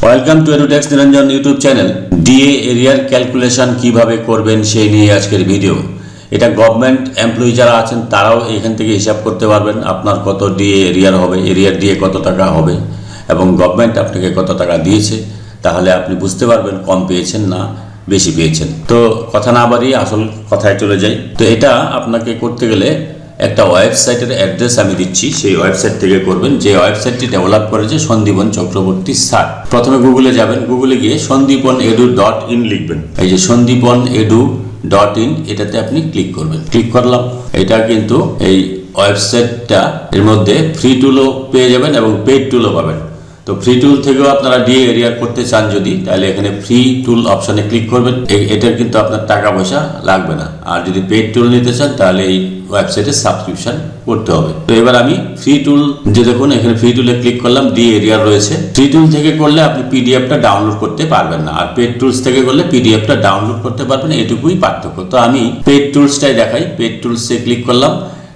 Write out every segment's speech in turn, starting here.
Welcome to এডুটেক্স Niranjan YouTube channel. DA এরিয়ার calculation কিভাবে করবেন সেই নিয়ে আজকের ভিডিও। এটা গভর্নমেন্ট এমপ্লয়ি যারা আছেন তারাও এখান থেকে হিসাব করতে পারবেন আপনার কত ডিএ এরিয়ার হবে, এরিয়ার ডিএ কত টাকা হবে এবং গভর্নমেন্ট আপনাকে কত টাকা দিয়েছে, তাহলে আপনি বুঝতে পারবেন কম পেয়েছেন না বেশি পেয়েছেন। তো কথা না বাড়িয়ে আসল কথায় চলে যাই। তো এটা আপনাকে করতে গেলে একটা ওয়েবসাইটের অ্যাড্রেস আমি দিচ্ছি, সেই ওয়েবসাইট থেকে করবেন। যে ওয়েবসাইটটি ডেভেলপ করেছে সন্দীপন চক্রবর্তী স্যার। প্রথমে গুগলে যাবেন, গুগলে গিয়ে sandeepan.edu.in লিখবেন। এই যে sandeepan.edu.in এটাতে আপনি ক্লিক করবেন। ক্লিক করলাম, এটা কিন্তু এই ওয়েবসাইটটা এর মধ্যে ফ্রি টুলও পেয়ে যাবেন এবং পেইড টুলও পাবেন। তো ফ্রি টুল থেকেও আপনারা ডিএ এরিয়ার করতে চান যদি, তাহলে এখানে ফ্রি টুল অপশানে ক্লিক করবেন। এটার কিন্তু আপনার টাকা পয়সা লাগবে না। আর যদি পেইড টুল নিতে চান তাহলে এই ওয়েবসাইটে সাবস্ক্রিপশন করতে হবে। তো এবার আমি ফ্রি টুল যে দেখুন এখানে ফ্রি টুলে ক্লিক করলাম, ডিএ এরিয়ার রয়েছে। ফ্রি টুল থেকে করলে আপনি পিডিএফটা ডাউনলোড করতে পারবেন না, আর পেইড টুলস থেকে করলে পিডিএফটা ডাউনলোড করতে পারবেন, এটুকুই পার্থক্য। তো আমি পেইড টুলসটাই দেখাই। পেইড টুলসে ক্লিক করলাম,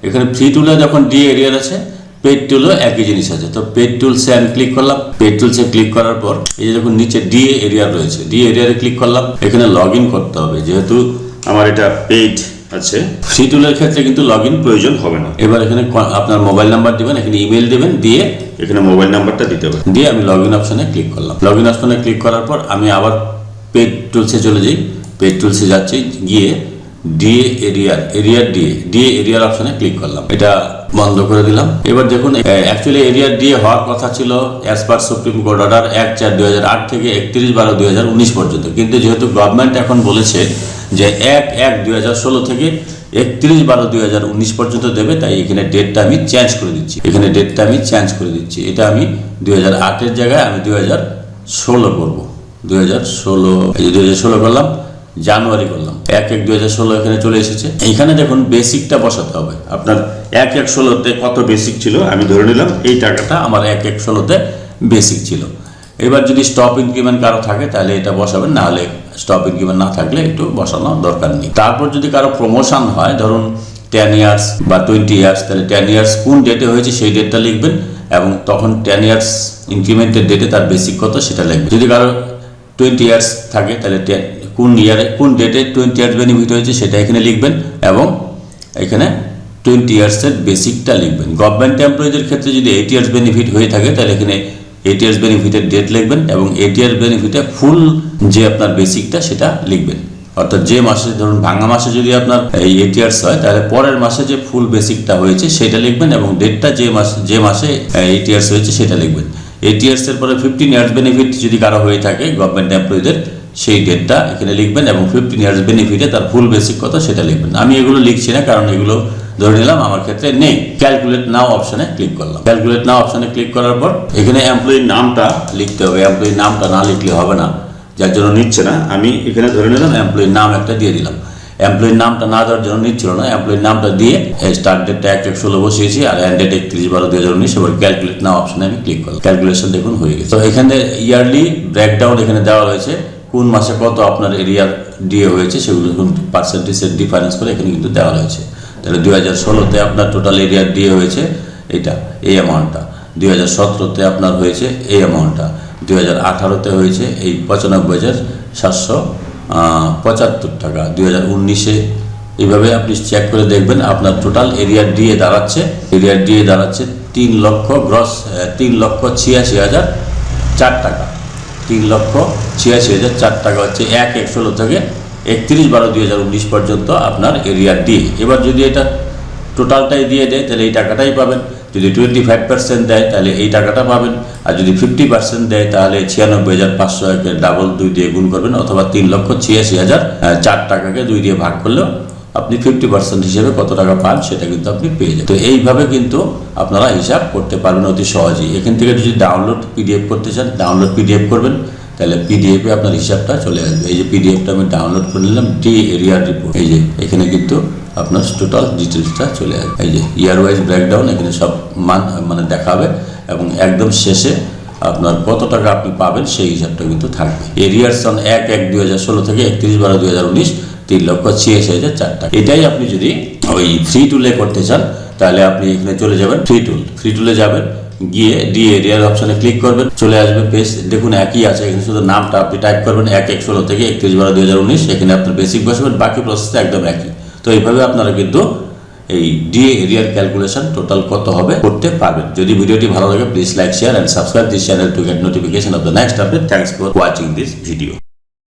এখানে ফ্রি টুলে যখন ডিএ এরিয়ার আছে, পেড টুলও একই জিনিস আছে। তো পেড টুলসে আমি ক্লিক করলাম। পেড টুলসে ক্লিক করার পর এই যে দেখুন নিচে ডিএ এরিয়া রয়েছে, ডিএ এরিয়ারে ক্লিক করলাম। এখানে লগ ইন করতে হবে, যেহেতু আমার এটা পেইড আছে। ফ্রি টুলের ক্ষেত্রে কিন্তু লগ ইন প্রয়োজন হবে না। এবার এখানে আপনার মোবাইল নাম্বার দিবেন, এখানে ইমেল দিবেন, দিয়ে এখানে মোবাইল নাম্বারটা দিতে হবে। দিয়ে আমি লগ ইন অপশানে ক্লিক করলাম। লগ ইন অপশানে ক্লিক করার পর আমি আবার পেড টুলসে চলে যাই। পেড টুলসে যাচ্ছি, গিয়ে ডিএ ডিএ এরিয়ার অপশানে ক্লিক করলাম। এটা বন্ধ করে দিলাম। এবার দেখুন অ্যাকচুয়ালি এরিয়ার ডিএ হওয়ার কথা ছিল as per supreme court order 1/4/2008 থেকে 31/12/2019 পর্যন্ত, কিন্তু যেহেতু গভর্নমেন্ট এখন বলেছে যে 1/1/2016 থেকে 31/12/2019 পর্যন্ত দেবে, তাই এখানে ডেটটা আমি চেঞ্জ করে দিচ্ছি। এটা আমি 2008-এর জায়গায় আমি 2016 করবো। 2016 করলাম, জানুয়ারি করলাম, 1/1/2016 এখানে চলে এসেছে। এইখানে দেখুন বেসিকটা বসাতে হবে আপনার। 1/1/16-তে কত বেসিক ছিল আমি ধরে নিলাম এই টাকাটা আমার 1/1/16-তে বেসিক ছিল। এবার যদি স্টপ ইনক্রিমেন্ট কারো থাকে তাহলে এটা বসাবেন, না হলে স্টপ ইনক্রিমেন্ট না থাকলে একটু বসানোর দরকার নেই। তারপর যদি কারো প্রমোশন হয়, ধরুন 10 ইয়ার্স বা 20 ইয়ার্স, তাহলে 10 ইয়ার্স কোন ডেটে হয়েছে সেই ডেটটা লিখবেন এবং তখন 10 ইয়ার্স ইনক্রিমেন্টের ডেটে তার বেসিক কত সেটা লিখবেন। যদি কারো 20 ইয়ার্স থাকে তাহলে কোন ডেটে 20 ইয়ার্স বেনিফিট হয়েছে সেটা এখানে লিখবেন এবং এখানে 20 ইয়ার্সের বেসিকটা লিখবেন। গভর্নমেন্ট এমপ্লয়ীদের ক্ষেত্রে যদি 8 ইয়ার্স বেনিফিট হয়ে থাকে তাহলে এখানে 8 ইয়ার্স বেনিফিটের ডেট লিখবেন এবং 8 ইয়ার্স বেনিফিটে ফুল যে আপনার বেসিকটা সেটা লিখবেন। অর্থাৎ যে মাসে, ধরুন ভাঙা মাসে যদি আপনার এই 8 ইয়ার্স হয় তাহলে পরের মাসে যে ফুল বেসিকটা হয়েছে সেটা লিখবেন এবং ডেটটা যে মাসে 8 ইয়ার্স হয়েছে সেটা লিখবেন। 8 ইয়ার্সের পরে 15 ইয়ার্স বেনিফিট যদি কারো হয়ে থাকে গভর্নমেন্ট এমপ্লয়ীদের, সেই ডেটটা এখানে লিখবেন এবং 15 ইয়ার্স বেনিফিটে তার ফুল বেসিক কত সেটা লিখবেন। আমি এগুলো লিখছি না, কারণ এগুলো ধরে নিলাম আমার ক্ষেত্রে নেই। ক্যালকুলেট নাও অপশানে ক্লিক করলাম। ক্যালকুলেট নাও অপশানে ক্লিক করার পর এখানে এমপ্লয়ির নামটা লিখতে হবে। এমপ্লয়ির নামটা না লিখলে হবে না, যার জন্য নিচ্ছে না। আমি এখানে ধরে নিলাম এমপ্লয়ির নাম একটা দিয়ে দিলাম। এমপ্লয়ির নামটা না দেওয়ার জন্য নিচ্ছিল না, এমপ্লয়ির নামটা দিয়ে স্টার্ট ডেটটা 1/1/16 বসিয়েছি আর এন্ড ডেট 31/12/2019। এবার ক্যালকুলেট নাও অপশানে আমি ক্লিক করলাম। ক্যালকুলেশন দেখুন হয়ে গেছে। তো এখানে ইয়ারলি ব্রেকডাউন এখানে দেওয়া রয়েছে, কোন মাসে কত আপনার এরিয়ার ডিএ হয়েছে সেগুলো পার্সেন্টেজের ডিফারেন্স করে এখানে কিন্তু দেওয়া রয়েছে। তাহলে 2016-তে আপনার টোটাল এরিয়ার ডিএ হয়েছে এটা, এই অ্যামাউন্টটা। 2017-তে আপনার হয়েছে এই অ্যামাউন্টটা। 2018-তে হয়েছে এই 95,775 টাকা। 2019-এ এইভাবে আপনি চেক করে দেখবেন আপনার টোটাল এরিয়ার ডিএ দাঁড়াচ্ছে 3,86,004 টাকা। 3,86,004 টাকা হচ্ছে 1/1/16 থেকে 31/12/2019 পর্যন্ত আপনার এরিয়ার ডিএ। এবার যদি এটা টোটালটাই দিয়ে দেয় তাহলে এই টাকাটাই পাবেন। যদি 25% দেয় তাহলে এই টাকাটা পাবেন, আর যদি 50% দেয় তাহলে 96,500 ডাবল 2 দিয়ে গুণ করবেন, অথবা 3,86,004 টাকাকে 2 দিয়ে ভাগ করলেও আপনি 50% হিসেবে কত টাকা পান সেটা কিন্তু আপনি পেয়ে যাবেন। তো এইভাবে কিন্তু আপনারা হিসাব করতে পারবেন অতি সহজেই। এখান থেকে যদি ডাউনলোড পিডিএফ করতে চান, ডাউনলোড পিডিএফ করবেন, তাহলে পিডিএফে আপনার হিসাবটা চলে আসবে। এই যে পিডিএফটা আমি ডাউনলোড করে নিলাম, ডিএ এরিয়ার রিপোর্ট। এই যে এখানে কিন্তু আপনার টোটাল ডিটেলসটা চলে আসবে। এই যে ইয়ার ওয়াইজ ব্রেকডাউন এখানে সব মান মানে দেখাবে এবং একদম শেষে আপনার কত টাকা আপনি পাবেন সেই হিসাবটা কিন্তু থাকবে। এরিয়ার সন 1/1/2016 থেকে 31/12/2019 3,86,004 টাকা। এটাই আপনি যদি ওই ফ্রি টুলে করতে চান তাহলে আপনি এখানে চলে যাবেন, ফ্রি টুলে যাবেন, গিয়ে ডি এরিয়ার অপশনে ক্লিক করবেন, চলে আসবে পেজ। দেখুন একই আছে, এখানে শুধু নামটা আপনি টাইপ করবেন 1/16 থেকে 31/12/2019, এখানে আপনার বেসিক বসাবেন, বাকি প্রসেসটা একদম একই। তো এইভাবে আপনারা কিন্তু এই ডিএ এরিয়ার ক্যালকুলেশন টোটাল কত হবে করতে পারবেন। যদি ভিডিওটি ভালো লাগে please like, share and subscribe this channel to get notification off the next update. Thanks for watching this video.